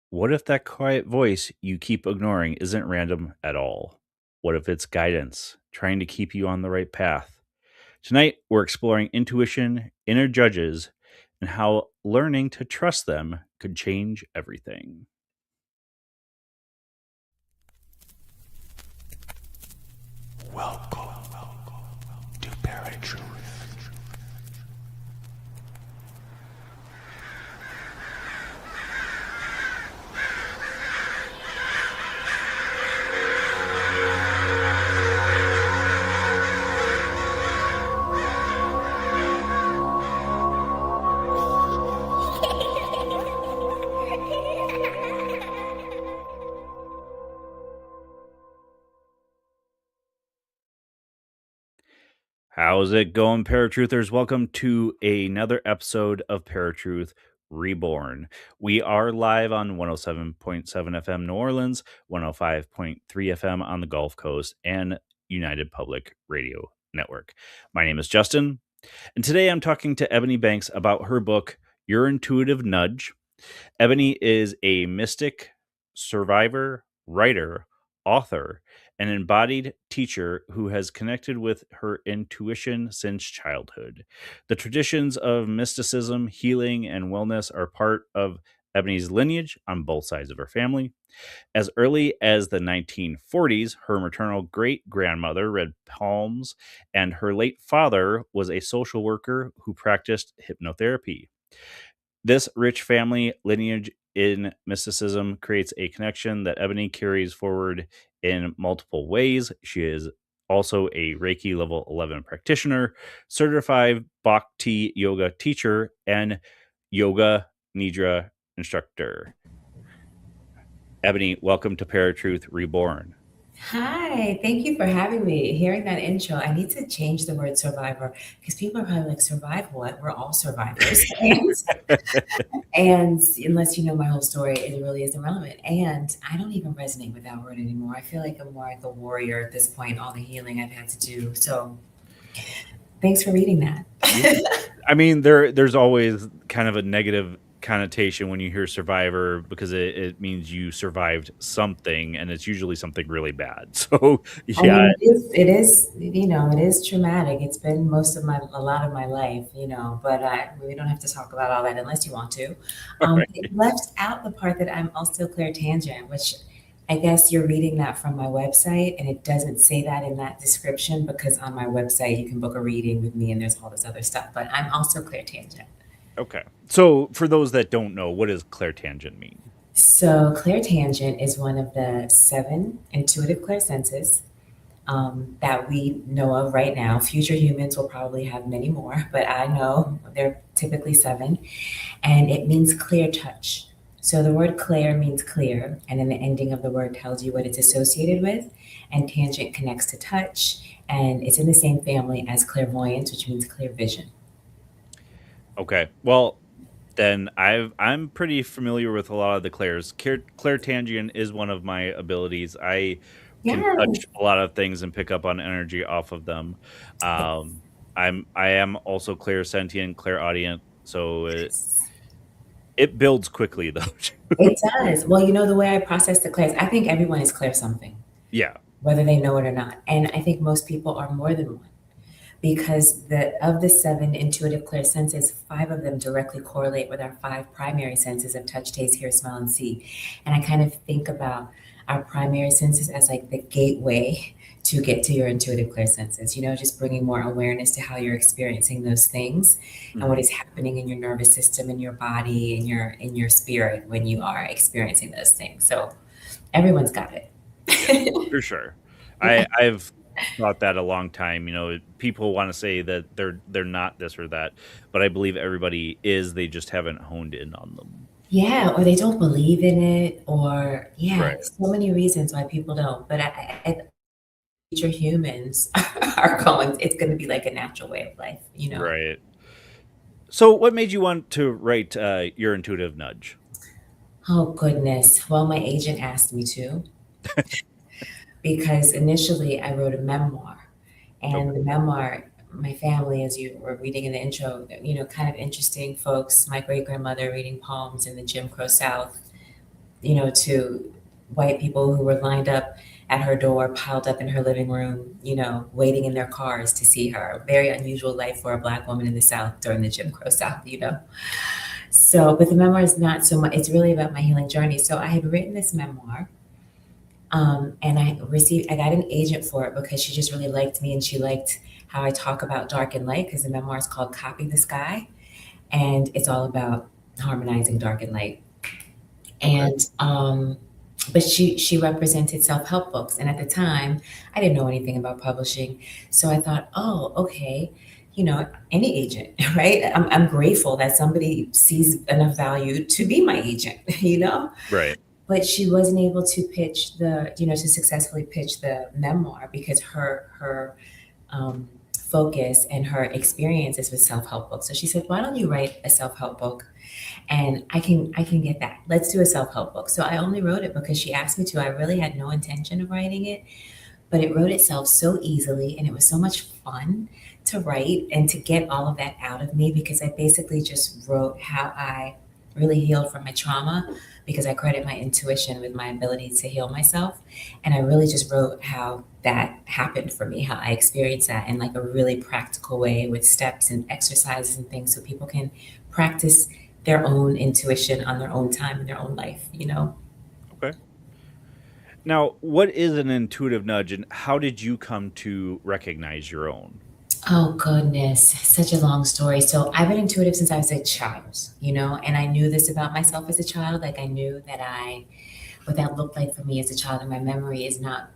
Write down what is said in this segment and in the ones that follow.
What if that quiet voice you keep ignoring isn't random at all? What if it's guidance, trying to keep you on the right path? Tonight, we're exploring intuition, inner judges, and how learning to trust them could change everything. Welcome to ParaTruth. How's it going, Paratruthers? Welcome to another episode of ParaTruth Reborn. We are live on 107.7 FM New Orleans, 105.3 FM on the Gulf Coast, and United Public Radio Network. My name is Justin, and today I'm talking to Eboni Banks about her book, Your Intuitive Nudge. Eboni is a mystic, survivor, writer, author, and embodied teacher who has connected with her intuition since childhood. The traditions of mysticism, healing, and wellness are part of Ebony's lineage on both sides of her family. As early as the 1940s, her maternal great grandmother read palms, and her late father was a social worker who practiced hypnotherapy. This rich family lineage in mysticism creates a connection that Ebony carries forward in multiple ways. She is also a Reiki Level 11 practitioner, certified Bhakti yoga teacher, and yoga nidra instructor. Ebony, welcome to ParaTruth Reborn. Hi, thank you for having me. Hearing that intro, I need to change the word survivor because people are probably like, survive what? We're all survivors. And unless you know my whole story, it really is irrelevant. And I don't even resonate with that word anymore. I feel like I'm more like a warrior at this point, all the healing I've had to do. So thanks for reading that. I mean, there's always kind of a negative connotation when you hear survivor because it means you survived something, and it's usually something really bad. So I yeah, mean, it is traumatic. It's been a lot of my life, but we don't have to talk about all that unless you want to. all right. It left out the part that I'm also clairtangent, which I guess you're reading that from my website, and it doesn't say that in that description because on my website you can book a reading with me and there's all this other stuff, but I'm also clairtangent. Okay. So for those that don't know, what does clairtangent mean? So clairtangent is one of the seven intuitive clairsenses that we know of right now. Future humans will probably have many more, but I know they're typically seven, and it means clear touch. So the word clair means clear, and then the ending of the word tells you what it's associated with, and tangent connects to touch, and it's in the same family as clairvoyance, which means clear vision. Okay. Well, then I'm pretty familiar with a lot of the clairs. Clairtangent is one of my abilities. I can touch Yes. a lot of things and pick up on energy off of them. I am also clairsentient, clairaudient, so it builds quickly though. It does. Well, the way I process the clairs, I think everyone is clear something, Yeah. whether they know it or not. And I think most people are more than one because of the seven intuitive clear senses, five of them directly correlate with our five primary senses of touch, taste, hear, smell, and see. And I kind of think about our primary senses as like the gateway to get to your intuitive clear senses, just bringing more awareness to how you're experiencing those things and what Mhm. is happening in your nervous system, in your body, in your spirit when you are experiencing those things. So everyone's got it. Yeah, for sure. I've thought that a long time. People want to say that they're not this or that, but I believe everybody is. They just haven't honed in on them. Yeah, or they don't believe in it, or yeah, Right. so many reasons why people don't. But future humans are going. It's going to be like a natural way of life. Right. So, what made you want to write your intuitive nudge? Oh goodness. Well, my agent asked me to because initially I wrote a memoir, and Okay. the memoir, my family, as you were reading in the intro, kind of interesting folks. My great grandmother reading poems in the Jim Crow South, to white people who were lined up at her door, piled up in her living room, waiting in their cars to see her. Very unusual life for a Black woman in the South during the Jim Crow South. So, but the memoir is not so much, it's really about my healing journey. So I had written this memoir, and I got an agent for it because she just really liked me and she liked how I talk about dark and light because the memoir is called Copy the Sky and it's all about harmonizing dark and light. Okay. And but she represented self-help books, and at the time I didn't know anything about publishing, so I thought, oh, okay, any agent, right? I'm grateful that somebody sees enough value to be my agent, Right. but she wasn't able to to successfully pitch the memoir because her focus and her experiences with self-help books. So she said, why don't you write a self-help book and I can get that. Let's do a self-help book. So I only wrote it because she asked me to. I really had no intention of writing it, but it wrote itself so easily and it was so much fun to write and to get all of that out of me because I basically just wrote how I really healed from my trauma because I credit my intuition with my ability to heal myself. And I really just wrote how that happened for me, how I experienced that in like a really practical way with steps and exercises and things so people can practice their own intuition on their own time in their own life. Okay. Now, what is an intuitive nudge and how did you come to recognize your own? Oh goodness, such a long story. So I've been intuitive since I was a child, and I knew this about myself as a child. Like I knew that what that looked like for me as a child, and my memory is not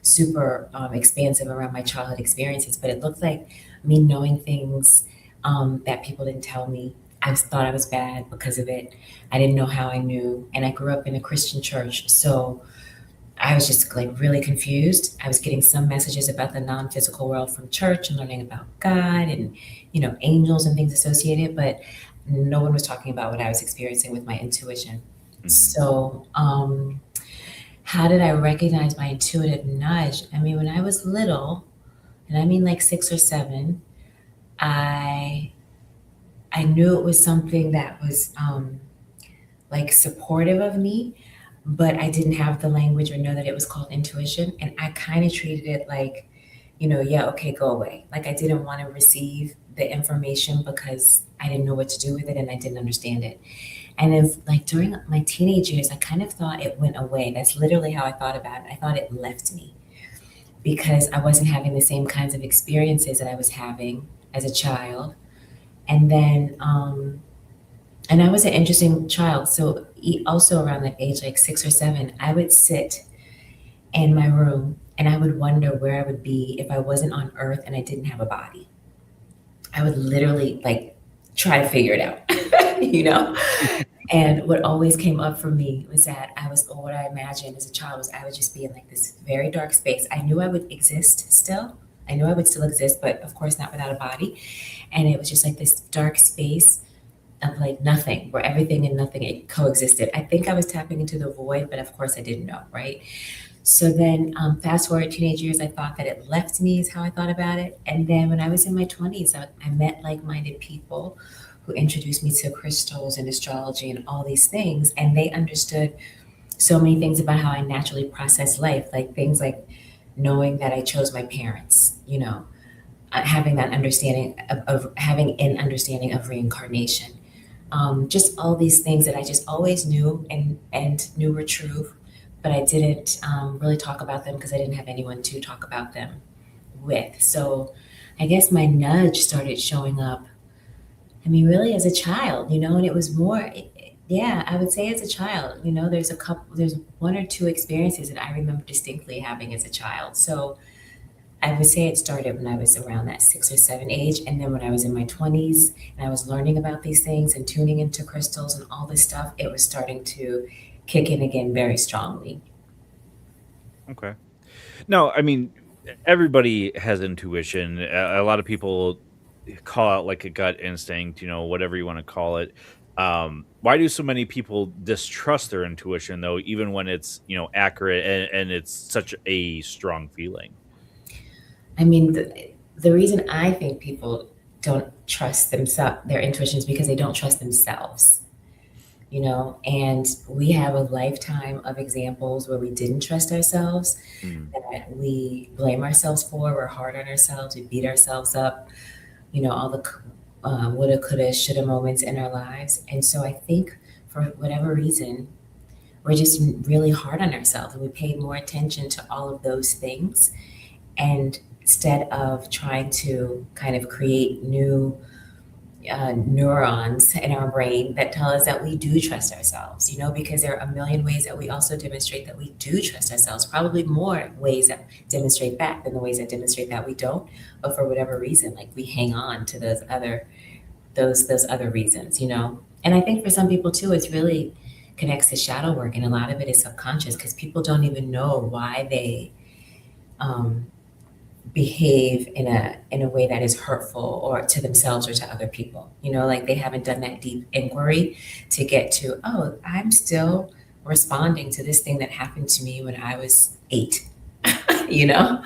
super expansive around my childhood experiences, but it looked like me knowing things that people didn't tell me. I thought I was bad because of it. I didn't know how I knew, and I grew up in a Christian church, so I was just like really confused. I was getting some messages about the non physical world from church and learning about God and angels and things associated, but no one was talking about what I was experiencing with my intuition. Mhm. So, how did I recognize my intuitive nudge? I mean, when I was little, and I mean like 6 or 7, I I knew it was something that was like supportive of me, but I didn't have the language or know that it was called intuition. And I kind of treated it like yeah, okay, go away. Like I didn't want to receive the information because I didn't know what to do with it and I didn't understand it. And then, like during my teenage years, I kind of thought it went away. That's literally how I thought about it. I thought it left me because I wasn't having the same kinds of experiences that I was having as a child. And then, and I was an interesting child. So also around that age, like 6 or 7, I would sit in my room and I would wonder where I would be if I wasn't on Earth and I didn't have a body. I would literally like try to figure it out, you know? And what always came up for me was that or what I imagined as a child was I would just be in like this very dark space. I knew I would exist still. I knew I would still exist, but of course not without a body. And it was just like this dark space of like nothing, where everything and nothing it coexisted. I think I was tapping into the void, but of course I didn't know, right? So then, fast forward teenage years, I thought that it left me, is how I thought about it. And then when I was in my 20s, I met like minded people who introduced me to crystals and astrology and all these things. And they understood so many things about how I naturally process life, like things like knowing that I chose my parents, having that understanding of having an understanding of reincarnation. Just all these things that I just always knew and knew were true, but I didn't really talk about them because I didn't have anyone to talk about them with. So I guess my nudge started showing up. I mean, really as a child, and it was more. Yeah, I would say as a child, there's one or two experiences that I remember distinctly having as a child. So I would say it started when I was around that 6 or 7 age. And then when I was in my 20s and I was learning about these things and tuning into crystals and all this stuff, it was starting to kick in again very strongly. Okay. No, I mean, everybody has intuition. A lot of people call out like a gut instinct, whatever you want to call it. Why do so many people distrust their intuition though, even when it's, accurate and it's such a strong feeling? I mean, the reason I think people don't trust themselves, their intuitions, because they don't trust themselves. you know, and we have a lifetime of examples where we didn't trust ourselves, Mm. that we blame ourselves for, we're hard on ourselves, we beat ourselves up, you know, all the woulda, coulda, shoulda moments in our lives. And so I think for whatever reason, we're just really hard on ourselves and we paid more attention to all of those things. And instead of trying to kind of create new neurons in our brain that tell us that we do trust ourselves, you know, because there are a million ways that we also demonstrate that we do trust ourselves, probably more ways that demonstrate that than the ways that demonstrate that we don't. But for whatever reason, like we hang on to those other reasons, you know. And I think for some people too, it's really connects to shadow work, and a lot of it is subconscious because people don't even know why they um, behave in a way that is hurtful or to themselves or to other people. You know, like they haven't done that deep inquiry to get to, oh, I'm still responding to this thing that happened to me when I was 8, you know?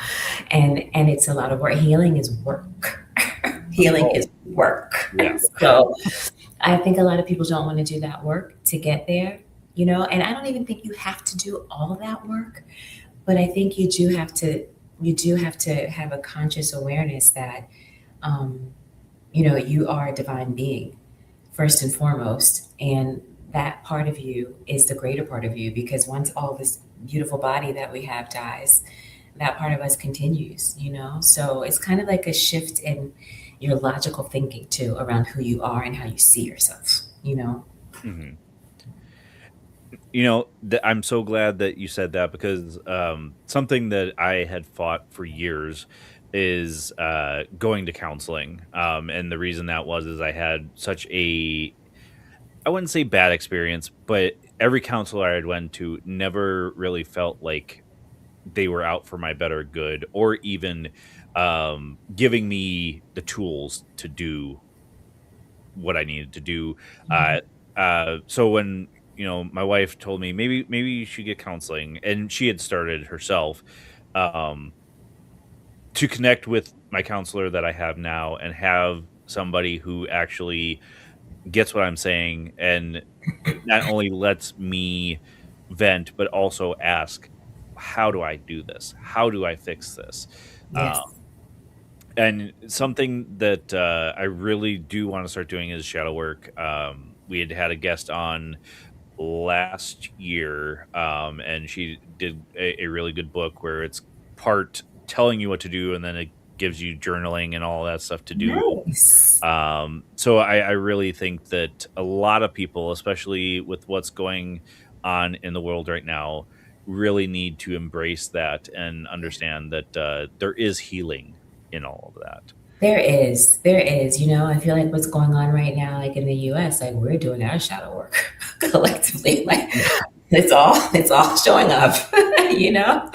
And it's a lot of work. Healing is work. Healing Oh, is work. yeah. So I think a lot of people don't want to do that work to get there, you know, and I don't even think you have to do all that work, but I think you do have to have a conscious awareness that um, you know, you are a divine being first and foremost, and that part of you is the greater part of you because once all this beautiful body that we have dies, that part of us continues, you know. So it's kind of like a shift in your logical thinking too around who you are and how you see yourself, you know. Mhm. I'm so glad that you said that because something that I had fought for years is going to counseling. And the reason that was is I had such a, I wouldn't say bad experience, but every counselor I had went to never really felt like they were out for my better good or even giving me the tools to do what I needed to do. Mhm. So when my wife told me maybe you should get counseling, and she had started herself um, to connect with my counselor that I have now, and have somebody who actually gets what I'm saying, and not only lets me vent, but also ask, how do I do this? How do I fix this? Uh, Yes. and something that I really do want to start doing is shadow work. We had a guest on last year, and she did a really good book where it's part telling you what to do, and then it gives you journaling and all that stuff to do. Nice. So I really think that a lot of people, especially with what's going on in the world right now, really need to embrace that and understand that there is healing in all of that. There is, you know, I feel like what's going on right now, like in the US, like we're doing our shadow work collectively. Like it's all showing up, you know,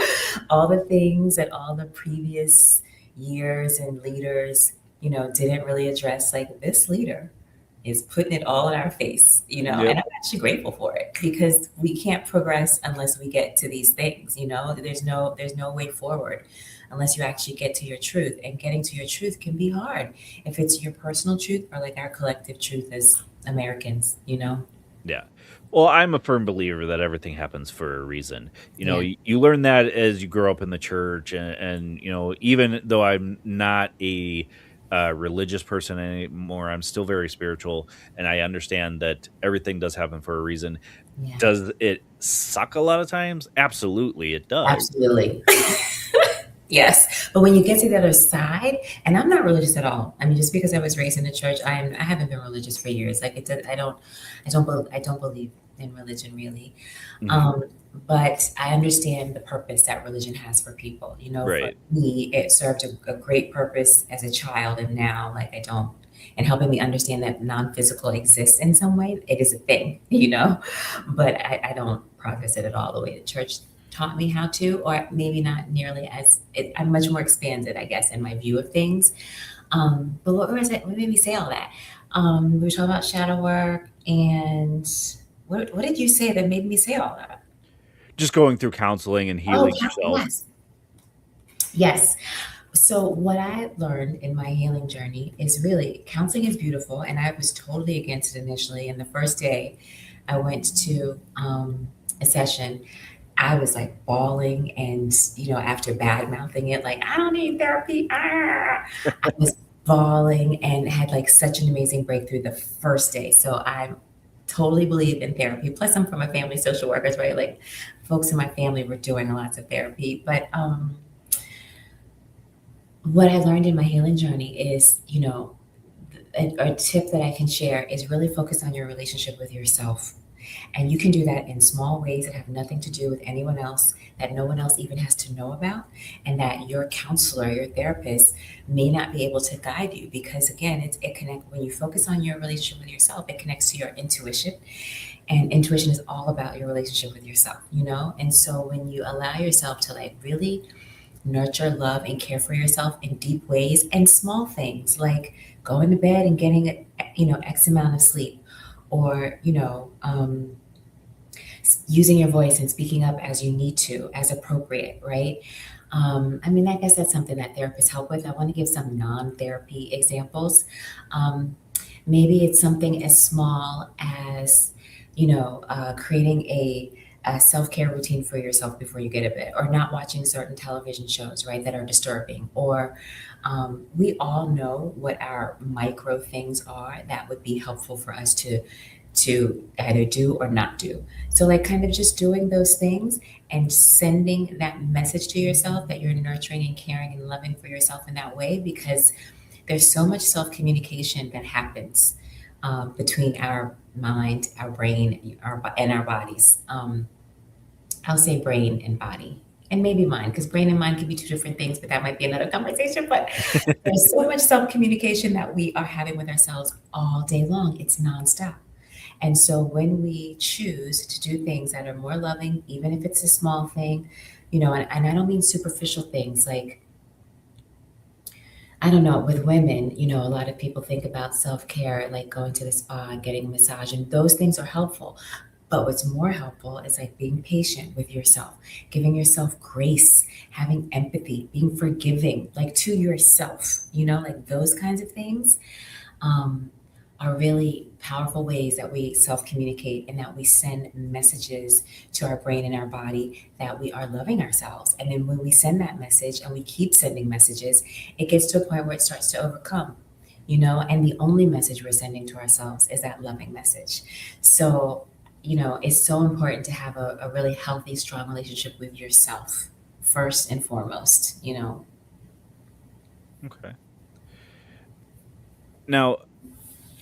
all the things that all the previous years and leaders, you know, didn't really address. Like this leader is putting it all in our face, you know, Yep. and I'm actually grateful for it because we can't progress unless we get to these things, you know. There's no way forward unless you actually get to your truth. And getting to your truth can be hard if it's your personal truth or like our collective truth as Americans, you know? Yeah. Well, I'm a firm believer that everything happens for a reason. Yeah. You learn that as you grow up in the church, and even though I'm not a religious person anymore, I'm still very spiritual, and I understand that everything does happen for a reason. Yeah. Does it suck a lot of times? Absolutely, it does. Absolutely. Yes, but when you get to the other side, and I'm not religious at all. I mean, just because I was raised in the church, I haven't been religious for years. Like it, does, I don't believe in religion really. Mhm. Um, but I understand the purpose that religion has for people. You know, for Right. me, it served a great purpose as a child, and now like I don't. And helping me understand that non-physical exists in some way, it is a thing, you know. But I don't practice it at all the way the church taught me how to, or maybe not nearly as I'm much more expanded, I guess, in my view of things. But what was it? What made me say all that? We were talking about shadow work, and what did you say that made me say all that? Just going through counseling and Oh, healing yourself. yes, yes. So what I learned in my healing journey is really counseling is beautiful, and I was totally against it initially. And the first day, I went to a session. I was like bawling and, after bad mouthing it, like, I don't need therapy. I was bawling and had like such an amazing breakthrough the first day. So I totally believe in therapy. Plus, I'm from a family of social workers, right? Like, folks in my family were doing lots of therapy. But what I learned in my healing journey is, a tip that I can share is really focus on your relationship with yourself. And you can do that in small ways that have nothing to do with anyone else, that no one else even has to know about, and that your counselor, your therapist may not be able to guide you because again, it connect when you focus on your relationship with yourself, it connects to your intuition. And intuition is all about your relationship with yourself, And so when you allow yourself to like really nurture, love, and care for yourself in deep ways and small things like going to bed and getting X amount of sleep, or using your voice and speaking up as you need to, as appropriate, right? I guess that's something that therapists help with. I want to give some non-therapy examples. Maybe it's something as small as, creating a self-care routine for yourself before you get to bed, or not watching certain television shows, right, that are disturbing. Or we all know what our micro things are that would be helpful for us to either do or not do. So like kind of just doing those things and sending that message to yourself that you're nurturing and caring and loving for yourself in that way, because there's so much self-communication that happens between our mind, our brain, and our bodies. I'll say brain and body, and maybe mind, because brain and mind can be two different things, but that might be another conversation. But there's so much self-communication that we are having with ourselves all day long. It's nonstop. And so when we choose to do things that are more loving, even if it's a small thing, and I don't mean superficial things like, I don't know, with women, a lot of people think about self-care, like going to the spa and getting a massage, and those things are helpful. But what's more helpful is like being patient with yourself, giving yourself grace, having empathy, being forgiving, like to yourself, like those kinds of things. Are really powerful ways that we self-communicate and that we send messages to our brain and our body that we are loving ourselves. And then when we send that message and we keep sending messages, it gets to a point where it starts to overcome, and the only message we're sending to ourselves is that loving message. So, it's so important to have a really healthy, strong relationship with yourself first and foremost, Okay. Now,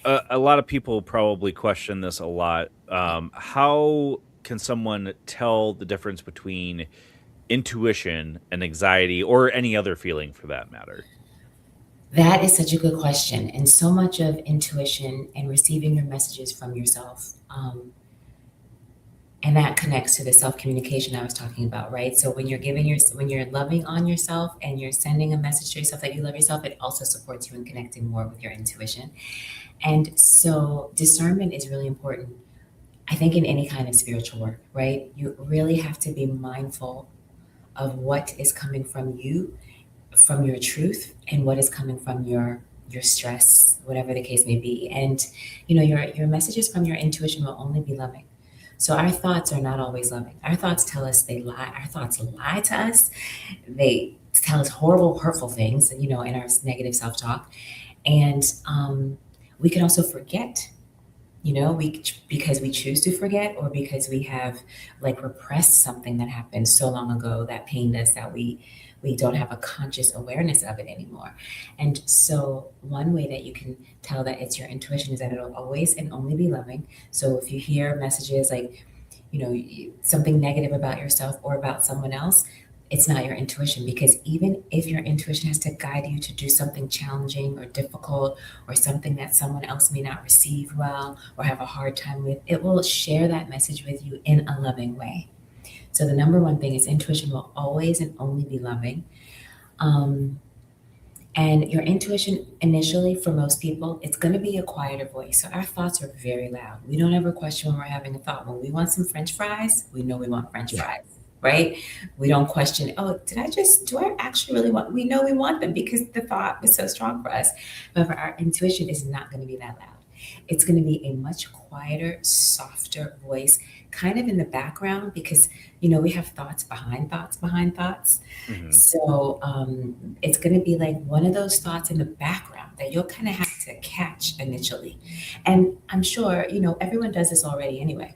a lot of people probably question this a lot. How can someone tell the difference between intuition and anxiety, or any other feeling for that matter? That is such a good question. And so much of intuition and receiving your messages from yourself, and that connects to the self-communication I was talking about, right? So when when you're loving on yourself and you're sending a message to yourself that you love yourself, it also supports you in connecting more with your intuition. And so discernment is really important, I think, in any kind of spiritual work, right? You really have to be mindful of what is coming from you, from your truth, and what is coming from your stress, whatever the case may be. And your messages from your intuition will only be loving. So our thoughts are not always loving. Our thoughts tell us they lie. Our thoughts lie to us. They tell us horrible, hurtful things, in our negative self-talk. And we can also forget, because we choose to forget, or because we have like repressed something that happened so long ago that pained us that we don't have a conscious awareness of it anymore. And so one way that you can tell that it's your intuition is that it'll always and only be loving. So if you hear messages like, something negative about yourself or about someone else, it's not your intuition, because even if your intuition has to guide you to do something challenging or difficult, or something that someone else may not receive well or have a hard time with, it will share that message with you in a loving way. So the number one thing is intuition will always and only be loving. Um, and your intuition initially, for most people, it's going to be a quieter voice. So our thoughts are very loud. We don't ever question when we're having a thought. When we want some French fries, we know we want French Yeah. fries, right? We don't question, oh, do I actually really want, we know we want them because the thought was so strong for us. However, our intuition is not going to be that loud. It's going to be a much quieter, softer voice, kind of in the background, because, we have thoughts behind thoughts behind thoughts. Mhm. So it's going to be like one of those thoughts in the background that you'll kind of have to catch initially. And I'm sure, everyone does this already anyway.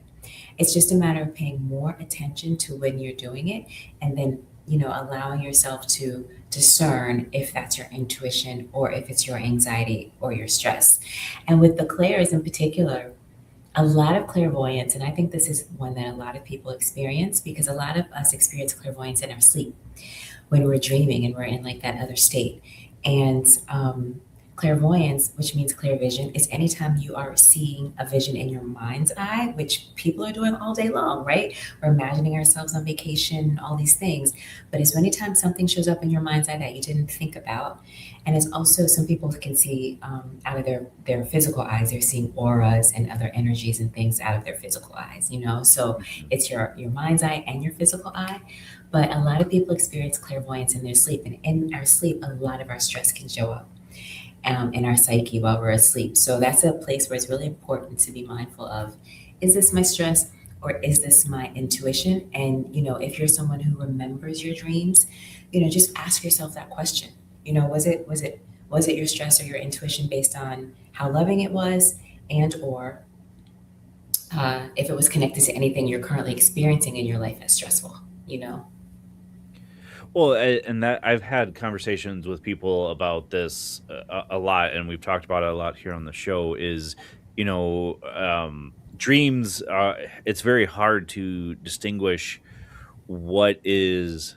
It's just a matter of paying more attention to when you're doing it, and then, allowing yourself to discern if that's your intuition or if it's your anxiety or your stress. And with the clairs in particular, a lot of clairvoyance, and I think this is one that a lot of people experience, because a lot of us experience clairvoyance in our sleep when we're dreaming and we're in like that other state. And clairvoyance, which means clear vision, is anytime you are seeing a vision in your mind's eye, which people are doing all day long, right? We're imagining ourselves on vacation, all these things. But it's anytime something shows up in your mind's eye that you didn't think about. And it's also, some people can see out of their physical eyes, they're seeing auras and other energies and things out of their physical eyes, So Mhm. it's your mind's eye and your physical eye. But a lot of people experience clairvoyance in their sleep. And in our sleep, a lot of our stress can show up in our psyche while we're asleep. So that's a place where it's really important to be mindful of, is this my stress or is this my intuition? And, if you're someone who remembers your dreams, just ask yourself that question. Was it your stress or your intuition based on how loving it was, and or if it was connected to anything you're currently experiencing in your life as stressful? Well, and that I've had conversations with people about this a lot, and we've talked about it a lot here on the show. Is dreams? It's very hard to distinguish what is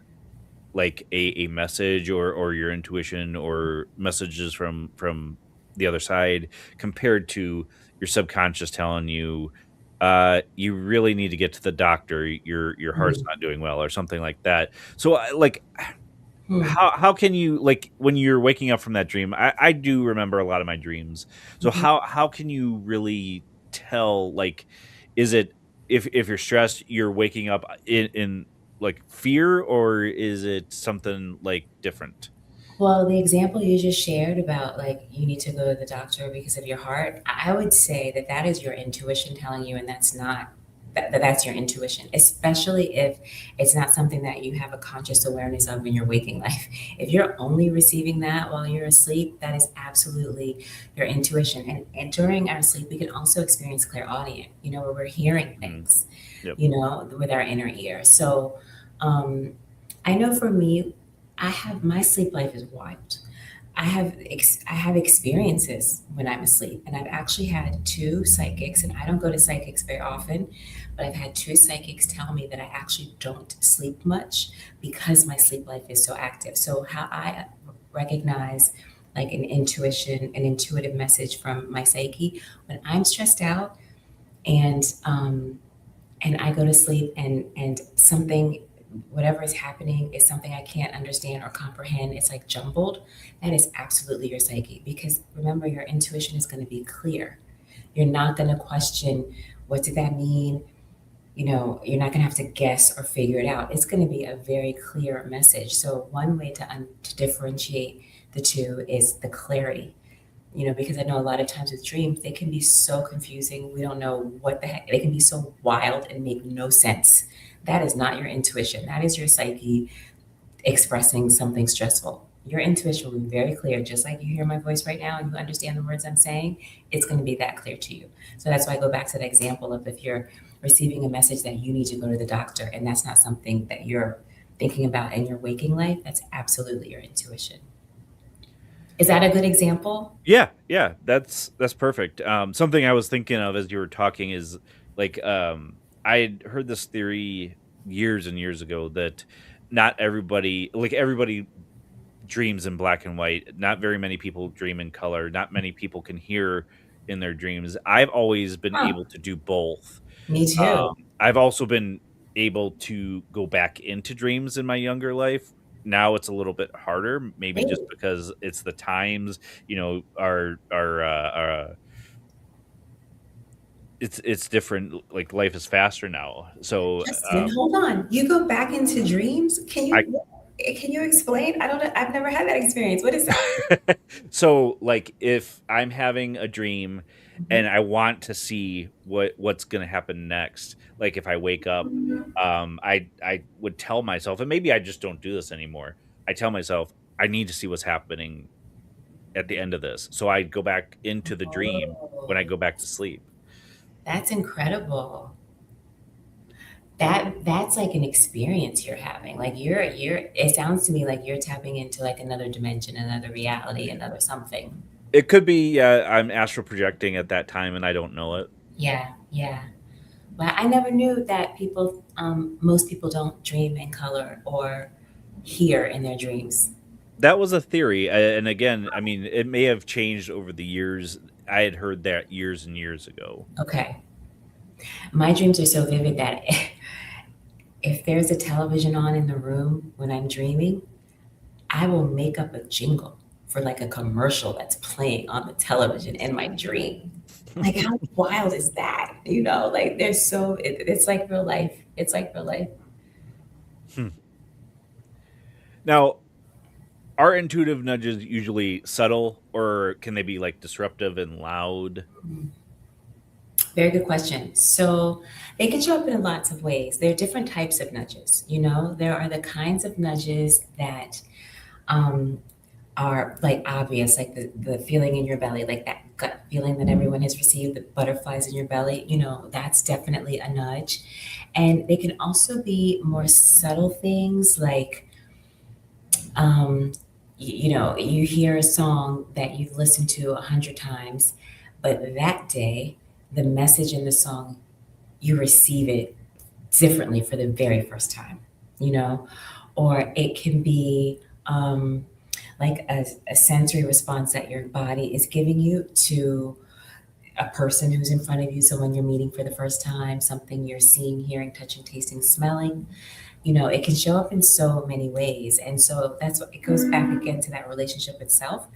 like a message or your intuition or messages from the other side compared to your subconscious telling you you really need to get to the doctor, your heart's Hmm. not doing well or something like that. So like Hmm. how can you, like, when you're waking up from that dream, I do remember a lot of my dreams. So Hmm. how can you really tell, like, is it, if you're stressed, you're waking up in like fear, or is it something like different? Well, the example you just shared about like you need to go to the doctor because of your heart, I would say that that is your intuition telling you, and that's not that's your intuition, especially if it's not something that you have a conscious awareness of in your waking life. If you're only receiving that while you're asleep, that is absolutely your intuition. And during our sleep, we can also experience clairaudient, where we're hearing Mhm. things, Yep. with our inner ear. So, um, I know for me, I have my sleep life is wild. I have experiences when I'm asleep, and I've actually had two psychics, and I don't go to psychics very often, but I've had two psychics tell me that I actually don't sleep much because my sleep life is so active. So how I recognize like an intuitive message from my psyche when I'm stressed out, and I go to sleep, and something, whatever is happening is something I can't understand or comprehend. It's like jumbled. That is absolutely your psyche, because remember, your intuition is going to be clear. You're not going to question, what did that mean? You're not going to have to guess or figure it out. It's going to be a very clear message. So one way to differentiate the two is the clarity. Because I know a lot of times with dreams, they can be so confusing. We don't know what the heck, they can be so wild and make no sense. That is not your intuition. That is your psyche expressing something stressful. Your intuition will be very clear, just like you hear my voice right now and you understand the words I'm saying, it's going to be that clear to you. So that's why I go back to the example of, if you're receiving a message that you need to go to the doctor and that's not something that you're thinking about in your waking life, that's absolutely your intuition. Is that a good example? Yeah, yeah, that's perfect. Something I was thinking of as you were talking is like, I heard this theory years and years ago that not everybody, like everybody dreams in black and white. Not very many people dream in color. Not many people can hear in their dreams. I've always been Huh. able to do both. Me too. I've also been able to go back into dreams in my younger life. Now it's a little bit harder, maybe just Hey, because it's the times, it's different. Like, life is faster now, so Justin, hold on. You go back into dreams? Can I you? Can you explain? I don't know. I've never had that experience. What is that? So like if I'm having a dream and Mhm. I want to see what's going to happen next, like if I wake up, I would tell myself, and maybe I just don't do this anymore. I tell myself I need to see what's happening at the end of this. So I go back into the dream when I Oh, go back to sleep. that's incredible. That's like an experience you're having. Like you're it sounds to me like you're tapping into like another dimension, another reality, another something. It could be I'm astral projecting at that time and I don't know it. Yeah, yeah. But I never knew that people most people don't dream in color or hear in their dreams. That was a theory, and again, I mean, it may have changed over the years. I had heard that years and years ago. Okay. My dreams are so vivid that if there's a television on in the room when I'm dreaming, I will make up a jingle for like a commercial that's playing on the television in my dream. Like, how wild is that? Like it's like real life. It's like real life. Hmm. Now, are intuitive nudges usually subtle, or can they be like disruptive and loud? Very good question. So they can show up in lots of ways. There are different types of nudges. There are the kinds of nudges that um, are like obvious, like the feeling in your belly, like that gut feeling that everyone has received, the butterflies in your belly, that's definitely a nudge. And they can also be more subtle things like, um, you hear a song that you've listened to 100 times, but that day, the message in the song, you receive it differently for the very first time, you know? Or it can be like a sensory response that your body is giving you to a person who's in front of you, someone you're meeting for the first time, something you're seeing, hearing, touching, tasting, smelling. It can show up in so many ways. And so that's what it goes back again to that relationship itself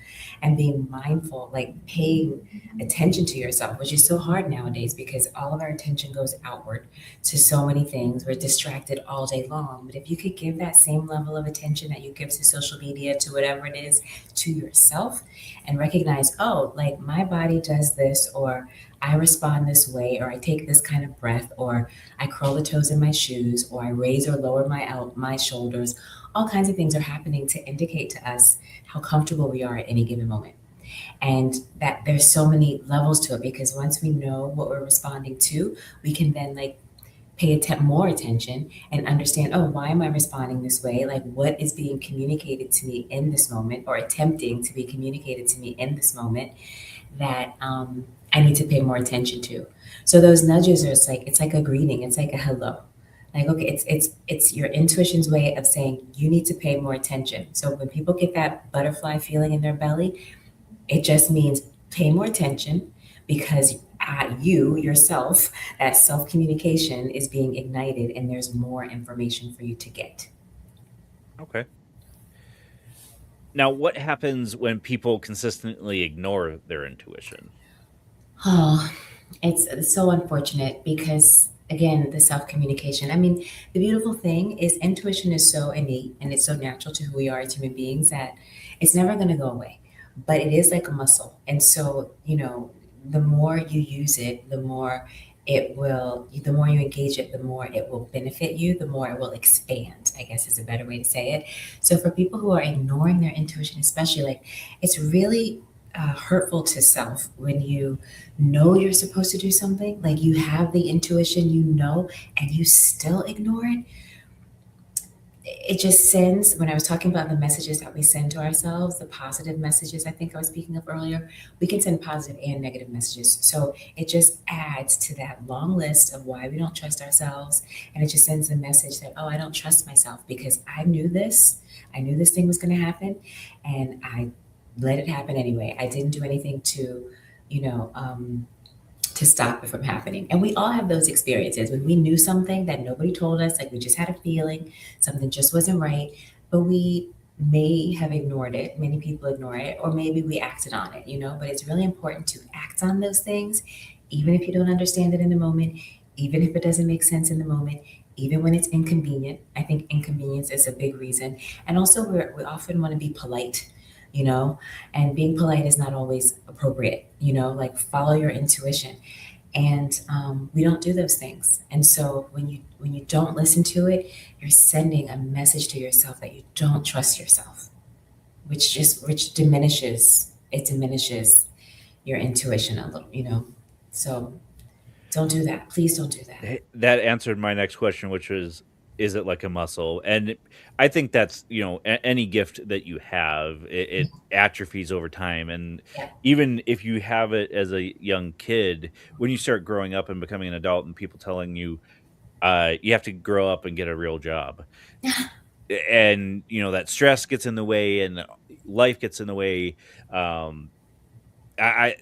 and being mindful, like paying attention to yourself, which is so hard nowadays because all of our attention goes outward to so many things. We're distracted all day long. But if you could give that same level of attention that you give to social media, to whatever it is, to yourself and recognize, oh, like my body does this, or I respond this way, or I take this kind of breath, or I curl the toes in my shoes, or I raise or lower my shoulders. All kinds of things are happening to indicate to us how comfortable we are at any given moment. And that there's so many levels to it because once we know what we're responding to, we can then like more attention and understand, oh, why am I responding this way? Like, what is being communicated to me in this moment or attempting to be communicated to me in this moment that I need to pay more attention to. So those nudges are it's like a greeting. It's like a hello. Like, okay, it's your intuition's way of saying you need to pay more attention. So when people get that butterfly feeling in their belly, it just means pay more attention because you yourself, that self communication is being ignited, and there's more information for you to get. Okay. Now, what happens when people consistently ignore their intuition? Oh, it's so unfortunate because again, the self-communication. I mean, the beautiful thing is intuition is so innate and it's so natural to who we are as human beings that it's never going to go away. But it is like a muscle. And so, the more you use it, the more you engage it, the more it will benefit you, the more it will expand, I guess is a better way to say it. So for people who are ignoring their intuition, especially like it's really hurtful to self when you know you're supposed to do something, like you have the intuition, and you still ignore it. It just sends, when I was talking about the messages that we send to ourselves, the positive messages I think I was speaking of earlier, we can send positive and negative messages. So it just adds to that long list of why we don't trust ourselves. And it just sends a message that, oh, I don't trust myself because I knew this. I knew this thing was going to happen and I let it happen anyway. I didn't do anything you know, um, to stop it from happening. And we all have those experiences when we knew something that nobody told us, like we just had a feeling something just wasn't right, but we may have ignored it. Many people ignore it, or maybe we acted on it, but it's really important to act on those things, even if you don't understand it in the moment, even if it doesn't make sense in the moment, even when it's inconvenient. I think inconvenience is a big reason. And also, we often want to be polite, you know, and being polite is not always appropriate, you know, like follow your intuition. And we don't do those things. And so when you don't listen to it, you're sending a message to yourself that you don't trust yourself, which diminishes your intuition a little, you know. So don't do that. Please don't do that. That answered my next question, which is it like a muscle? And I think that's, any gift that you have, it atrophies over time. And Yeah. even if you have it as a young kid, when you start growing up and becoming an adult and people telling you, you have to grow up and get a real job. And, that stress gets in the way and life gets in the way. Um, I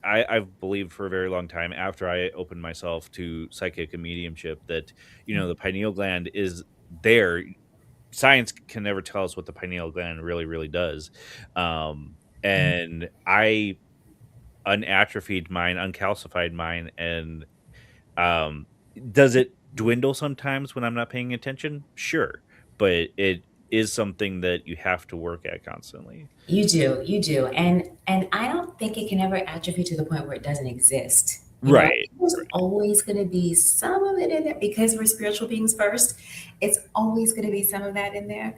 I've believed for a very long time after I opened myself to psychic and mediumship that, the pineal gland is there. Science can never tell us what the pineal gland really, really does. And I unatrophied mine, uncalcified mine, and um, does it dwindle sometimes when I'm not paying attention? Sure, but it is something that you have to work at constantly. You do, and I don't think it can ever atrophy to the point where it doesn't exist. You know, Right. there's always going to be some of it in there because we're spiritual beings first. It's always going to be some of that in there.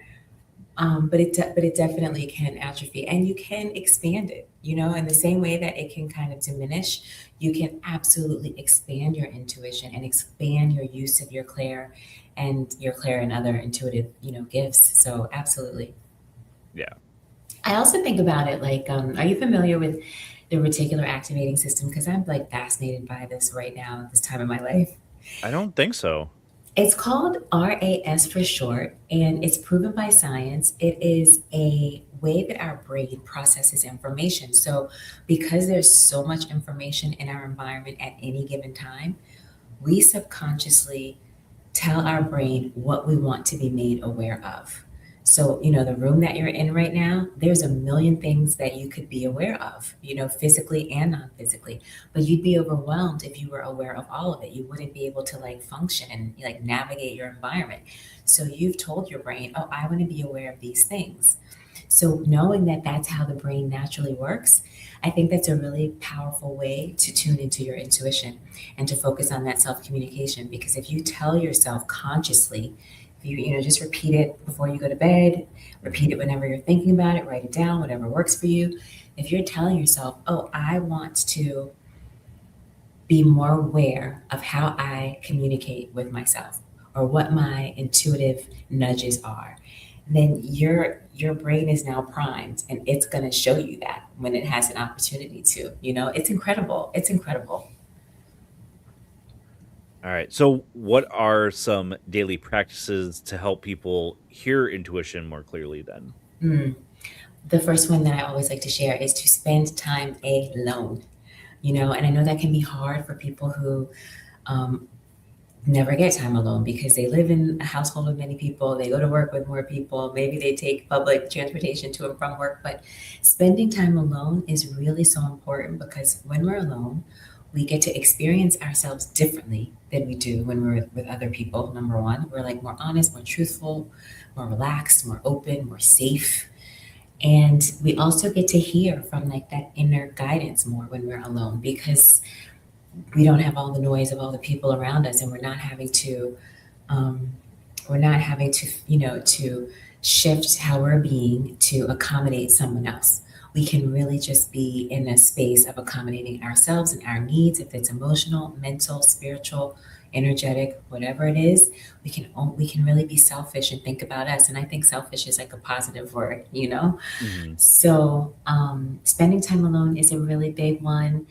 But it definitely can atrophy, and you can expand it. You know, in the same way that it can kind of diminish, you can absolutely expand your intuition and expand your use of your clair and other intuitive, you know, gifts. So absolutely. Yeah. I also think about it like, are you familiar with the reticular activating system? Because I'm like fascinated by this right now at this time in my life. I don't think so. It's called RAS for short, and it's proven by science. It is a way that our brain processes information. So, because there's so much information in our environment at any given time, we subconsciously tell our brain what we want to be made aware of. So, you know, the room that you're in right now, there's a million things that you could be aware of, you know, physically and non physically. But you'd be overwhelmed if you were aware of all of it. You wouldn't be able to like function and like navigate your environment. So, you've told your brain, oh, I want to be aware of these things. So, knowing that that's how the brain naturally works, I think that's a really powerful way to tune into your intuition and to focus on that self communication. Because if you tell yourself consciously, if you know, just repeat it before you go to bed, repeat it whenever you're thinking about it, write it down, whatever works for you. If you're telling yourself, oh, I want to be more aware of how I communicate with myself or what my intuitive nudges are, then your brain is now primed and it's going to show you that when it has an opportunity to. You know, it's incredible. It's incredible. All right. So, what are some daily practices to help people hear intuition more clearly then? Mm. The first one that I always like to share is to spend time alone. You know, and I know that can be hard for people who um, never get time alone because they live in a household with many people. They go to work with more people. Maybe they take public transportation to and from work. But spending time alone is really so important because when we're alone, we get to experience ourselves differently than we do when we're with other people. Number one, we're like more honest, more truthful, more relaxed, more open, more safe. And we also get to hear from like that inner guidance more when we're alone because we don't have all the noise of all the people around us and um, we're not having to, you know, to shift how we're being to accommodate someone else. We can really just be in a space of accommodating ourselves and our needs. If it's emotional, mental, spiritual, energetic, whatever it is, we can really be selfish and think about us. And I think selfish is like a positive word, you know. Hmm. So spending time alone is a really big one.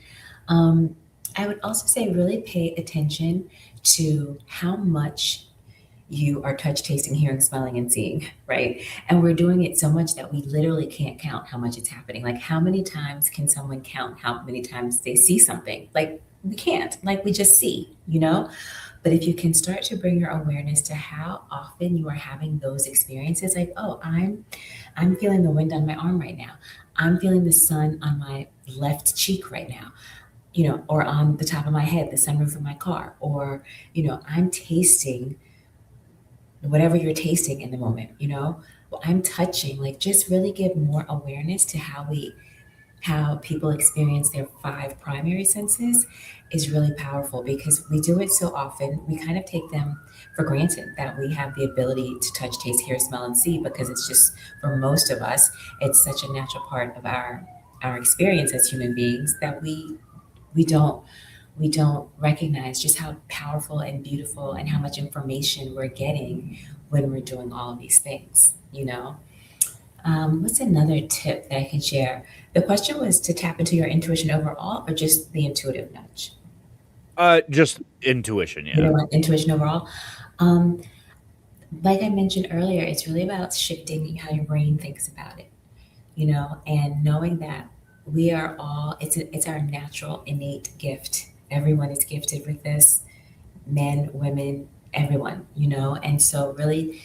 Um, I would also say really pay attention to how much you are touch, tasting, hearing, smelling, and seeing, right? And we're doing it so much that we literally can't count how much it's happening. Like, how many times can someone count how many times they see something? Like, we can't. Like, we just see, you know? But if you can start to bring your awareness to how often you are having those experiences, like, oh, I'm feeling the wind on my arm right now. I'm feeling the sun on my left cheek right now. or on the top of my head, the sunroof of my car, or, I'm tasting whatever you're tasting in the moment, well, I'm touching, like just really give more awareness to how people experience their five primary senses is really powerful because we do it so often. We kind of take them for granted that we have the ability to touch, taste, hear, smell, and see because it's just for most of us, it's such a natural part of our experience as human beings that we don't we don't recognize just how powerful and beautiful and how much information we're getting when we're doing all of these things. What's another tip that I can share? The question was to tap into your intuition overall or just the intuitive nudge? Just intuition, You yeah. know what, intuition overall? Um, like I mentioned earlier, it's really about shifting how your brain thinks about it, and knowing that we are all, it's our natural innate gift. Everyone is gifted with this, men, women, everyone, and so really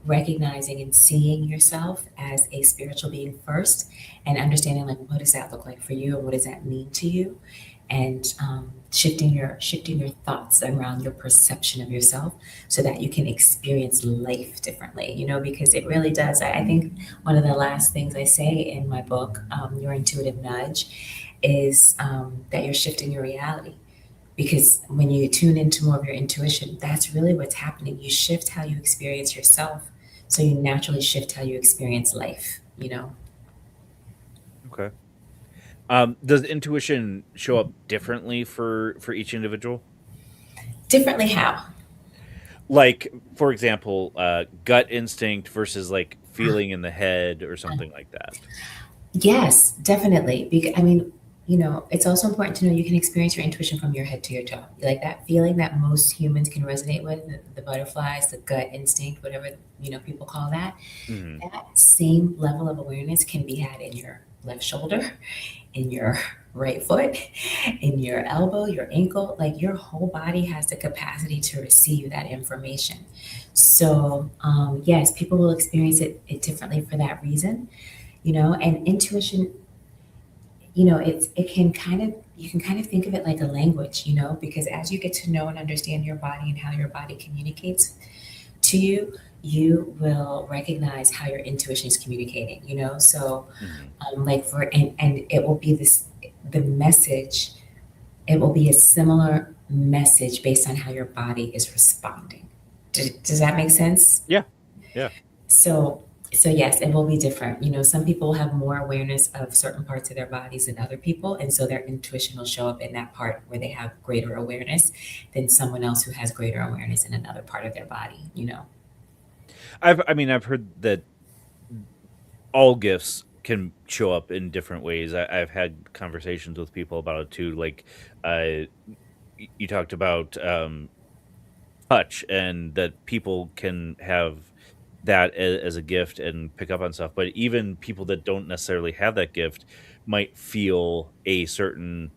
recognizing and seeing yourself as a spiritual being first and understanding like what does that look like for you and what does that mean to you, and shifting your thoughts around your perception of yourself so that you can experience life differently, because it really does. I think one of the last things I say in my book, Your Intuitive Nudge, is that you're shifting your reality, because when you tune into more of your intuition, that's really what's happening. You shift how you experience yourself, so you naturally shift how you experience life. Okay. Does intuition show up differently for each individual? Differently how? Like, for example, gut instinct versus like feeling in the head or something like that. Yes, definitely. I mean, it's also important to know you can experience your intuition from your head to your toe. Like that feeling that most humans can resonate with, the butterflies, the gut instinct, whatever, people call that. Mhm. That same level of awareness can be had in your left shoulder, in your right foot, in your elbow, your ankle. Like your whole body has the capacity to receive that information. So, yes, people will experience it differently for that reason, and intuition, it can kind of, you can kind of think of it like a language, because as you get to know and understand your body and how your body communicates to you, you will recognize how your intuition is communicating, so Mhm. like and it will be the message, it will be a similar message based on how your body is responding. Does that make sense? Yeah. Yeah. So, so yes, it will be different. Some people have more awareness of certain parts of their bodies than other people, and so their intuition will show up in that part where they have greater awareness than someone else who has greater awareness in another part of their body. I've heard that all gifts can show up in different ways. I've had conversations with people about it too. Like, you talked about touch and that people can have that as a gift and pick up on stuff. But even people that don't necessarily have that gift might feel a certain,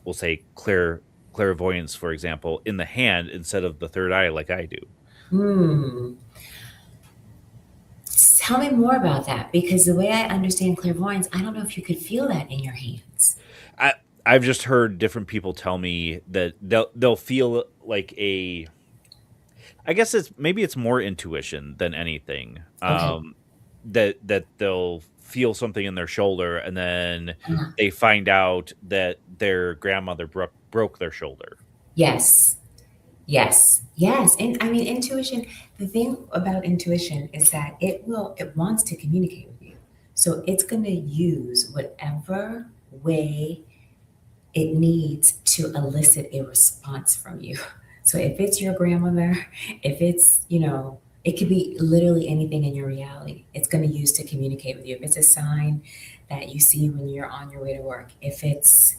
we'll say, clairvoyance, for example, in the hand instead of the third eye, like I do. Hmm. Tell me more about that, because the way I understand clairvoyance, I don't know if you could feel that in your hands. I I've just heard different people tell me that they'll feel like a, I guess it's more intuition than anything. Okay. That they'll feel something in their shoulder and then Uh, they find out that their grandmother broke their shoulder. yes. Yes, yes. And I mean, intuition, the thing about intuition is that it wants to communicate with you. So it's going to use whatever way it needs to elicit a response from you. So if it's your grandmother, if it's, it could be literally anything in your reality, it's going to use to communicate with you. If it's a sign that you see when you're on your way to work, if it's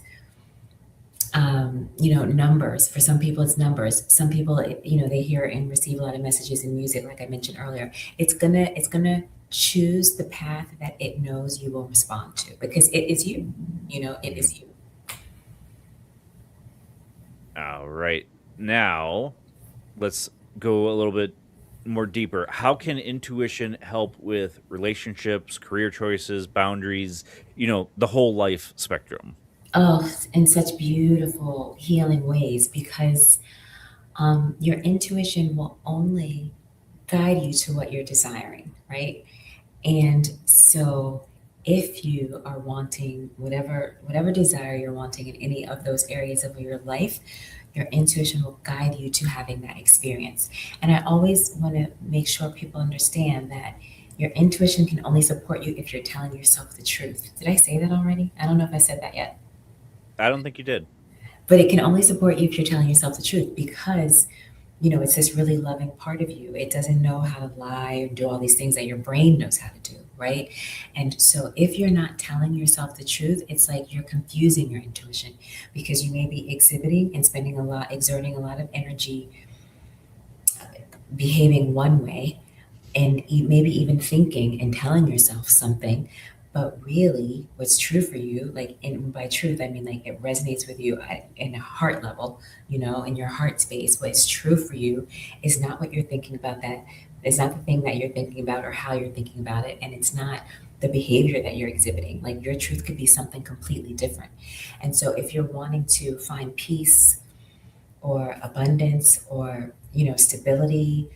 numbers. For some people, it's numbers. Some people, they hear and receive a lot of messages in music, like I mentioned earlier. It's gonna choose the path that it knows you will respond to because it is you. It Mhm. is you. All right. Now, let's go a little bit more deeper. How can intuition help with relationships, career choices, boundaries, the whole life spectrum? Oh, in such beautiful healing ways, because your intuition will only guide you to what you're desiring, right? And so if you are wanting whatever desire you're wanting in any of those areas of your life, your intuition will guide you to having that experience. And I always want to make sure people understand that your intuition can only support you if you're telling yourself the truth. Did I say that already? I don't know if I said that yet. I don't think you did. But it can only support you if you're telling yourself the truth, because it's this really loving part of you. It doesn't know how to lie and do all these things that your brain knows how to do, right? And so if you're not telling yourself the truth, it's like you're confusing your intuition, because you may be exhibiting and exerting a lot of energy, behaving one way, and maybe even thinking and telling yourself something, but really what's true for you, like, and by truth I mean like it resonates with you in a heart level, in your heart space. What's true for you is not what you're thinking about, that is not the thing that you're thinking about or how you're thinking about it, and it's not the behavior that you're exhibiting. Like, your truth could be something completely different. And so if you're wanting to find peace or abundance or stability,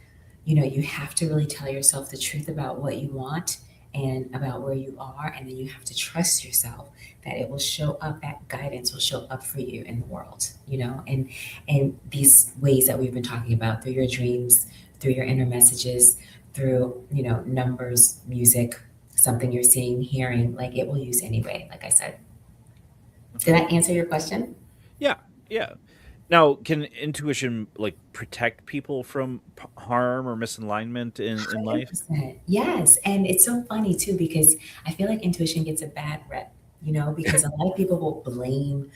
you have to really tell yourself the truth about what you want and about where you are. And then you have to trust yourself that it will show up, that guidance will show up for you in the world, and these ways that we've been talking about, through your dreams, through your inner messages, through, numbers, music, something you're seeing, hearing, like it will use anyway, like I said. Did I answer your question? Yeah, yeah. Now, can intuition like protect people from harm or misalignment in life? 100%. Yes. And it's so funny too, because I feel like intuition gets a bad rep, because a lot of people will blame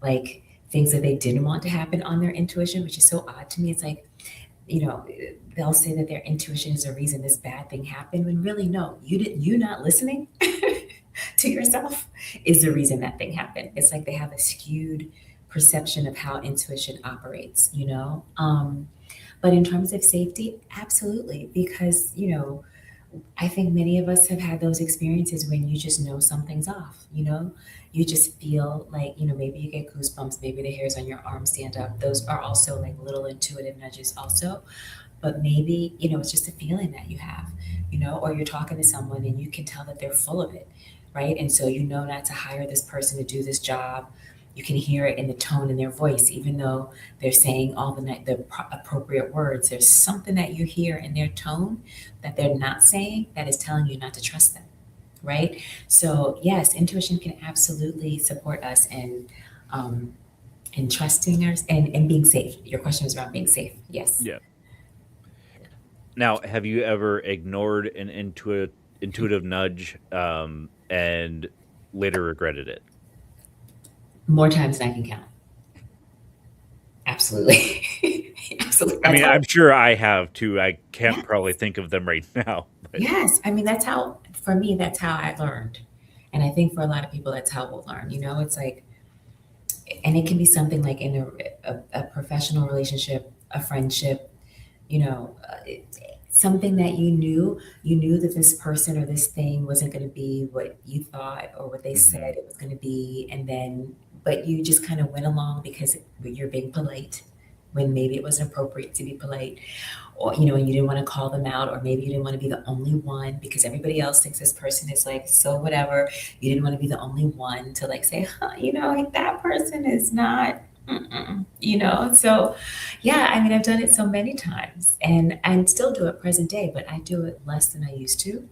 like things that they didn't want to happen on their intuition, which is so odd to me. It's like, you know, they'll say that their intuition is the reason this bad thing happened, when really, no, you not listening to yourself is the reason that thing happened. It's like they have a skewed perception of how intuition operates. But in terms of safety, absolutely, because I think many of us have had those experiences when you just know something's off. You just feel like, maybe you get goosebumps, maybe the hairs on your arm stand up. Those are also like little intuitive nudges, also. But maybe, it's just a feeling that you have, or you're talking to someone and you can tell that they're full of it, right? And so you know not to hire this person to do this job. You can hear it in the tone in their voice, even though they're saying all the appropriate words. There's something that you hear in their tone that they're not saying that is telling you not to trust them, right? So yes, intuition can absolutely support us in trusting us and being safe. Your question was around being safe. Yes. Yeah. Now, have you ever ignored an intuitive nudge and later regretted it? More times than I can count. Absolutely. Absolutely. I That's mean, how. I'm sure I have too. I can't probably Yes. think of them right now, but Yes. I mean, that's how, for me, that's how I learned. And I think for a lot of people, that's how we'll learn. It's like, and it can be something like in a professional relationship, a friendship, you know, uh, it, something that you knew that this person or this thing wasn't going to be what you thought or what they said mhm. it was going to be. And then, but you just kind of went along because you're being polite when maybe it wasn't appropriate to be polite, or and you didn't want to call them out, or maybe you didn't want to be the only one because everybody else thinks this person is like so whatever. You didn't want to be the only one to like say, huh, like that person is not, so yeah, I mean, I've done it so many times, and still do it present day, but I do it less than I used to.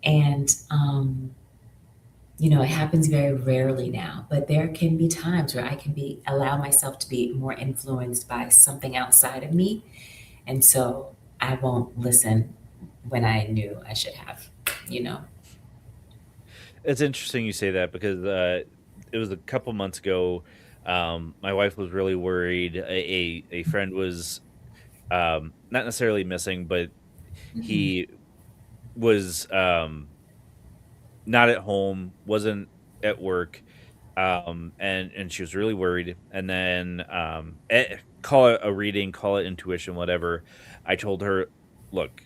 And it happens very rarely now, but there can be times where I can be allow myself to be more influenced by something outside of me, and so I won't listen when I knew I should have, you know. It's interesting you say that because it was a couple months ago. My wife was really worried. A friend was not necessarily missing, but Mhm. he was not at home, wasn't at work, and she was really worried. And then call it a reading, call it intuition, whatever. I told her, look,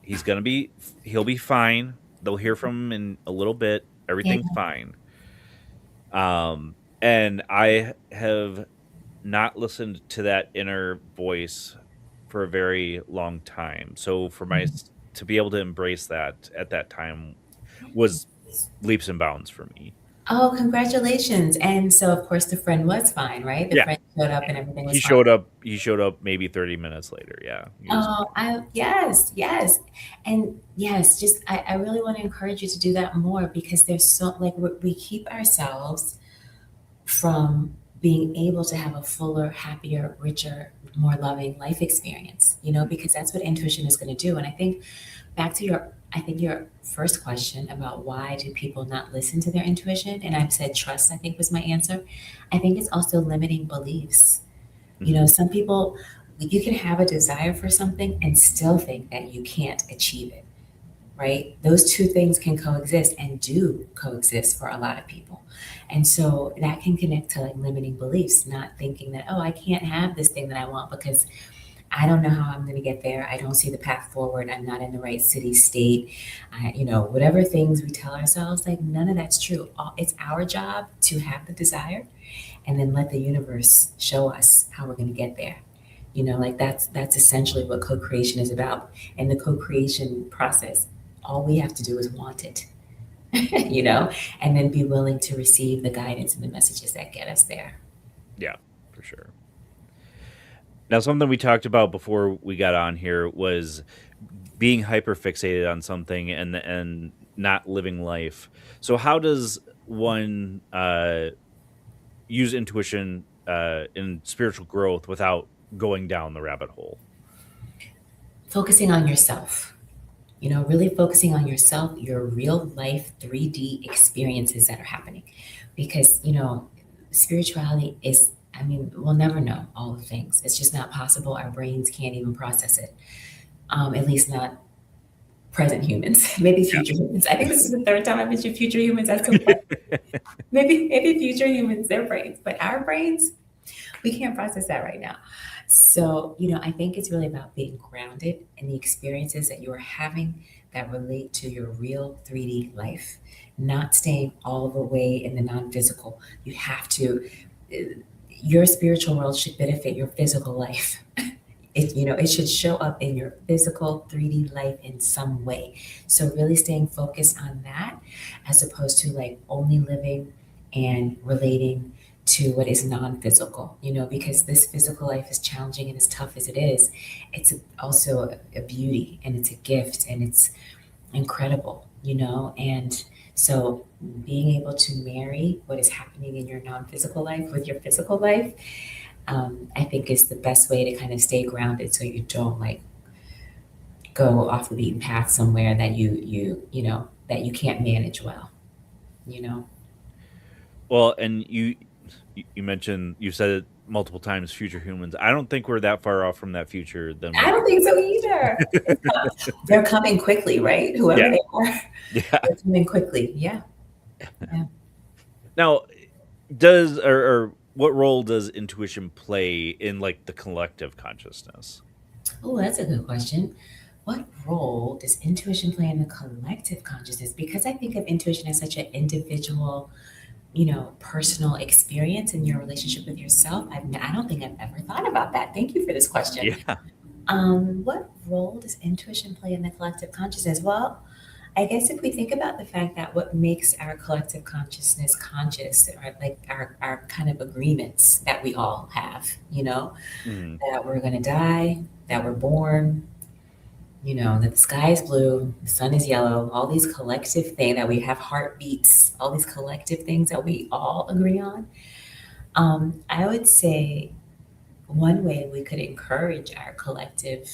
he'll be fine. They'll hear from him in a little bit. Yeah. Everything's fine. And I have not listened to that inner voice for a very long time. So for to be able to embrace that at that time was leaps and bounds for me. Oh, congratulations. And so, of course, the friend was fine, right? The Yeah. friend showed up and everything He was fine. showed up he showed up maybe 30 minutes later. Yeah. He was Oh, yes, yes. And yes, just I really want to encourage you to do that more because there's so, like, we keep ourselves from being able to have a fuller, happier, richer, more loving life experience, because that's what intuition is going to do. And I think back to your first question about why do people not listen to their intuition, and I've said trust, I think was my answer. I think it's also limiting beliefs. Mhm. Some people, you can have a desire for something and still think that you can't achieve it, right? Those two things can coexist and do coexist for a lot of people. And so that can connect to like limiting beliefs, not thinking that, oh, I can't have this thing that I want because I don't know how I'm going to get there. I don't see the path forward. I'm not in the right city state. Whatever things we tell ourselves, like none of that's true. It's our job to have the desire and then let the universe show us how we're going to get there. Like that's essentially what co-creation is about. And the co-creation process, all we have to do is want it, and then be willing to receive the guidance and the messages that get us there. Yeah, for sure. Now, something we talked about before we got on here was being hyper fixated on something and not living life. So how does one use intuition in spiritual growth without going down the rabbit hole? Focusing on yourself, really focusing on yourself, your real life 3D experiences that are happening. Because, spirituality is, I mean, we'll never know all the things. It's just not possible. Our brains can't even process it, at least not present humans, maybe future humans. I think this is the third time I mentioned future humans. That's so funny. Maybe future humans, their brains, but our brains, we can't process that right now. So, I think it's really about being grounded in the experiences that you are having that relate to your real 3D life, not staying all the way in the non physical. You have to, your spiritual world should benefit your physical life. It should show up in your physical 3D life in some way. So really staying focused on that as opposed to like only living and relating to what is non-physical, because this physical life is challenging and as tough as it is, it's also a beauty and it's a gift and it's incredible, and so being able to marry what is happening in your non-physical life with your physical life, I think is the best way to kind of stay grounded so you don't like go off the beaten path somewhere that that you can't manage well, you know. Well, and you mentioned you said it multiple times, future humans. I don't think we're that far off from that future than I we. don't think so either. They're coming quickly, right? Whoever Yeah, they are, yeah. they're coming quickly. Yeah. Yeah. Now, does or what role does intuition play in like the collective consciousness? Oh, that's a good question. What role does intuition play in the collective consciousness? Because I think of intuition as such an individual, personal experience in your relationship with yourself. I don't think I've ever thought about that. Thank you for this question. Yeah. What role does intuition play in the collective consciousness? Well, I guess if we think about the fact that what makes our collective consciousness conscious are like our kind of agreements that we all have, Mhm. that we're going to die, that we're born, that the sky is blue, the sun is yellow, all these collective things that we have heartbeats, all these collective things that we all agree on. I would say one way we could encourage our collective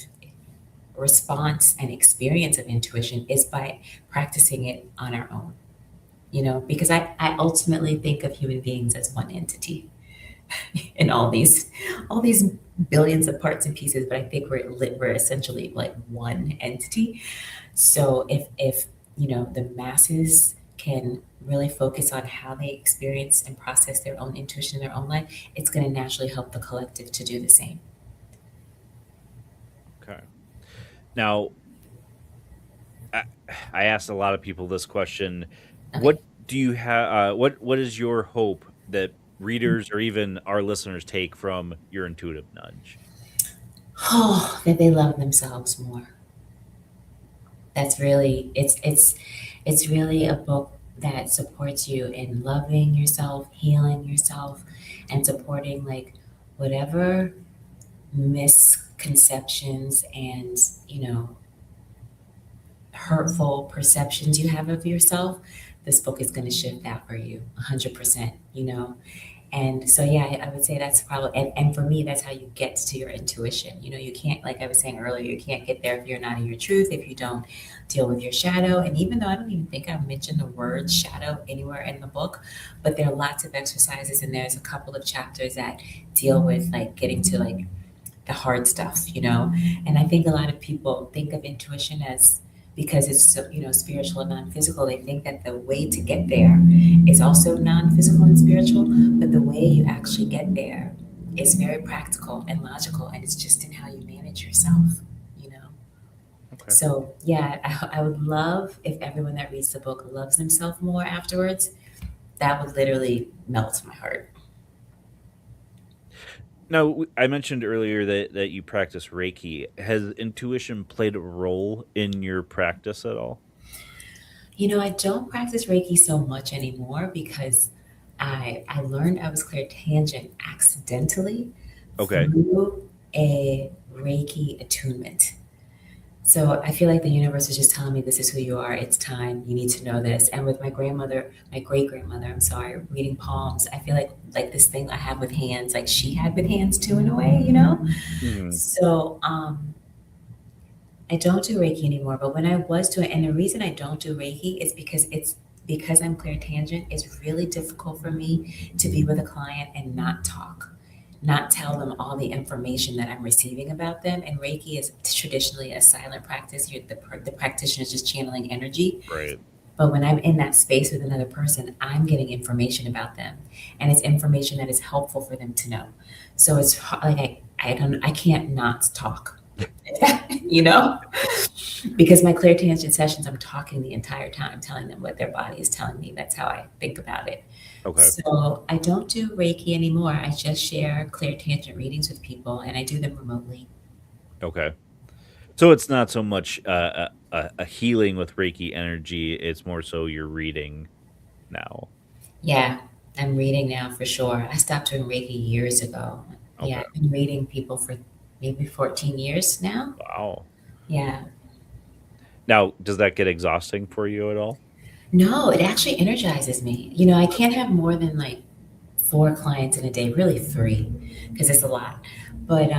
response and experience of intuition is by practicing it on our own, because I ultimately think of human beings as one entity in all these billions of parts and pieces, but I think we're essentially like one entity. So if the masses can really focus on how they experience and process their own intuition in their own life, it's going to naturally help the collective to do the same. Okay. Now, I, I asked a lot of people this question. Okay. What do you have? What is your hope that readers or even our listeners take from your intuitive nudge? Oh, that they love themselves more. That's really it's really a book that supports you in loving yourself, healing yourself, and supporting like whatever misconceptions and, you know, hurtful perceptions you have of yourself. This book is going to shift that for you 100%, you know. And so, yeah, I would say that's probably, and for me, that's how you get to your intuition. You know, you can't, like I was saying earlier, you can't get there if you're not in your truth, if you don't deal with your shadow. And even though I don't even think I mentioned the word shadow anywhere in the book, but there are lots of exercises, and there's a couple of chapters that deal with like getting to like the hard stuff, you know? And I think a lot of people think of intuition as, because it's so, you know, spiritual and non-physical, they think that the way to get there is also non-physical and spiritual, but the way you actually get there is very practical and logical, and it's just in how you manage yourself, you know? Okay. So yeah, I would love if everyone that reads the book loves themselves more afterwards. That would literally melt my heart. Now, I mentioned earlier that you practice Reiki. Has intuition played a role in your practice at all? You know, I don't practice Reiki so much anymore because I learned I was clairtangent accidentally Okay. through a Reiki attunement. So I feel like the universe was just telling me this is who you are. It's time. You need to know this. And with my grandmother, my great grandmother, I'm sorry, reading palms, I feel like this thing I have with hands, like she had with hands too in a way, you know? Mhm. So I don't do Reiki anymore, but when I was doing, and the reason I don't do Reiki is because I'm clairtangent, it's really difficult for me to be with a client and not talk, not tell them all the information that I'm receiving about them. And Reiki is traditionally a silent practice. The practitioner is just channeling energy. Right. But when I'm in that space with another person, I'm getting information about them, and it's information that is helpful for them to know. So it's like I can't not talk, you know, because my clairtangent sessions, I'm talking the entire time, telling them what their body is telling me. That's how I think about it. Okay. So I don't do Reiki anymore. I just share clairtangent readings with people, and I do them remotely. Okay. So it's not so much a healing with Reiki energy, it's more so you're reading now. Yeah, I'm reading now for sure. I stopped doing Reiki years ago. Yeah, Okay. I've been reading people for maybe 14 years now. Wow. Yeah. Now, does that get exhausting for you at all? No, it actually energizes me. You know, I can't have more than like four clients in a day, really three, because it's a lot. But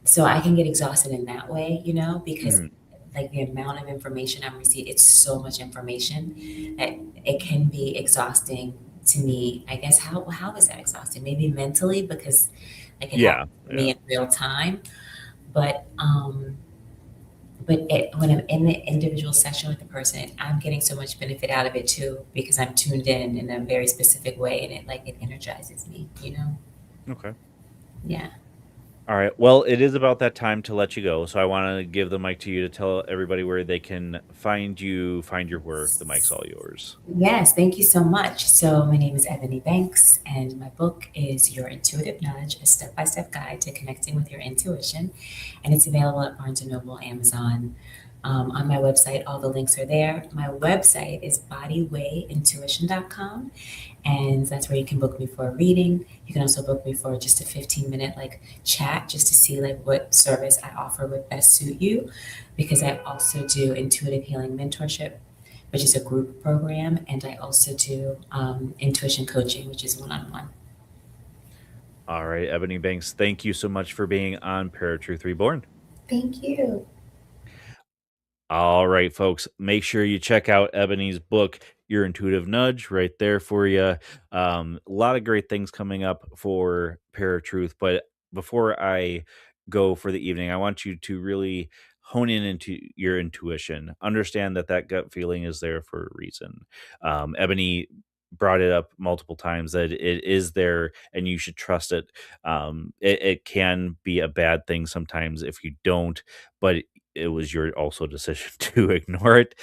so I can get exhausted in that way, you know, because Mhm. like the amount of information I'm receiving, it's so much information that it can be exhausting to me. I guess how is that exhausting? Maybe mentally because like it Yeah, happens to me yeah. in real time. But when I'm in the individual session with the person, I'm getting so much benefit out of it too because I'm tuned in a very specific way, and it energizes me, you know? Okay. Yeah. All right. Well, it is about that time to let you go. So I want to give the mic to you to tell everybody where they can find you, find your work. The mic's all yours. Yes, thank you so much. So, my name is Eboni Banks, and my book is Your Intuitive Nudge, a step by step guide to connecting with your intuition. And it's available at Barnes and Noble, Amazon. On my website, all the links are there. My website is bodywayintuition.com, and that's where you can book me for a reading. You can also book me for just a 15-minute like chat just to see like what service I offer would best suit you, because I also do intuitive healing mentorship, which is a group program, and I also do intuition coaching, which is one-on-one. All right, Ebony Banks, thank you so much for being on ParaTruth Reborn. Thank you. All right, folks, make sure you check out Ebony's book, Your Intuitive Nudge, right there for you. A lot of great things coming up for Paratruth. But before I go for the evening, I want you to really hone in into your intuition. Understand that that gut feeling is there for a reason. Ebony brought it up multiple times that it is there and you should trust it. It can be a bad thing sometimes if you don't, but it was your also decision to ignore it.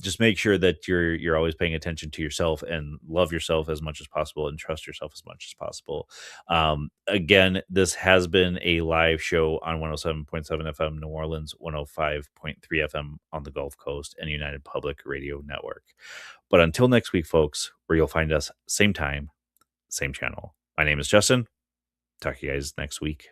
Just make sure that you're always paying attention to yourself and love yourself as much as possible and trust yourself as much as possible. Again, this has been a live show on 107.7 FM New Orleans, 105.3 FM on the Gulf Coast, and United Public Radio Network. But until next week, folks, where you'll find us same time, same channel. My name is Justin. Talk to you guys next week.